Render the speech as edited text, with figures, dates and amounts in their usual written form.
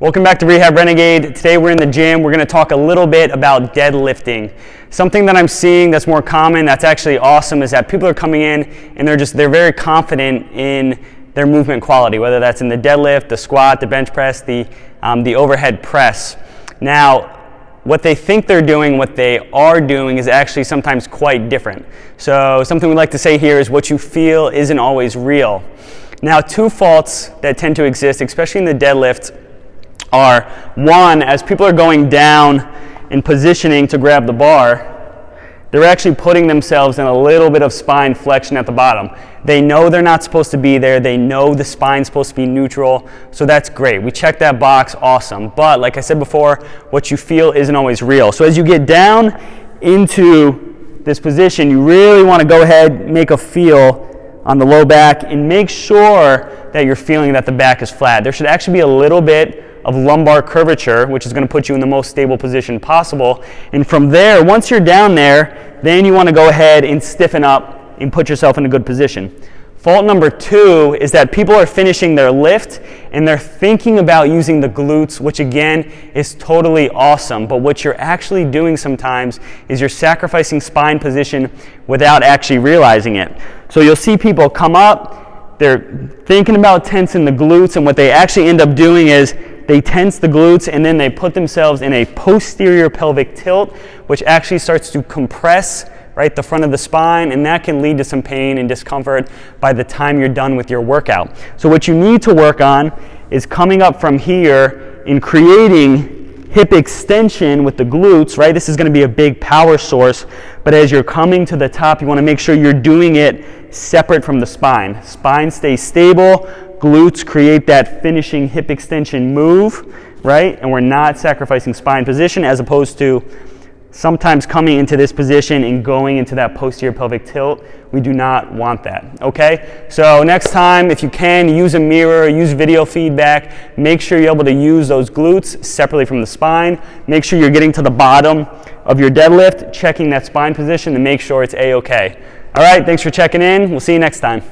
Welcome back to Rehab Renegade. Today we're in the gym. We're going to talk a little bit about deadlifting. Something that I'm seeing that's more common, that's actually awesome, is that people are coming in and they're very confident in their movement quality, whether that's in the deadlift, the squat, the bench press, the overhead press. Now, what they think they're doing, what they are doing is actually sometimes quite different. So something we like to say here is what you feel isn't always real. Now, two faults that tend to exist, especially in the deadlift, are one, as people are going down and positioning to grab the bar, they're actually putting themselves in a little bit of spine flexion at the bottom. They know they're not supposed to be there. They know the spine's supposed to be neutral. So that's great. We check that box, awesome. But like I said before, what you feel isn't always real. So as you get down into this position, you really want to go ahead, make a feel on the low back, and make sure that you're feeling that the back is flat. There should actually be a little bit of lumbar curvature, which is going to put you in the most stable position possible. And from there, once you're down there, then you want to go ahead and stiffen up and put yourself in a good position. Fault number two is that people are finishing their lift and they're thinking about using the glutes, which again is totally awesome. But what you're actually doing sometimes is you're sacrificing spine position without actually realizing it. So you'll see people come up, they're thinking about tensing the glutes, and what they actually end up doing is they tense the glutes and then they put themselves in a posterior pelvic tilt, which actually starts to compress the front of the spine, and that can lead to some pain and discomfort by the time you're done with your workout. So what you need to work on is coming up from here and creating hip extension with the glutes, right? This is going to be a big power source, but as you're coming to the top, you want to make sure you're doing it separate from the spine. Spine stays stable, glutes create that finishing hip extension move, right? And we're not sacrificing spine position, as opposed to sometimes coming into this position and going into that posterior pelvic tilt. We do not want that, okay? So next time, if you can, use a mirror, use video feedback. Make sure you're able to use those glutes separately from the spine. Make sure you're getting to the bottom of your deadlift, checking that spine position to make sure it's A-okay. All right, thanks for checking in. We'll see you next time.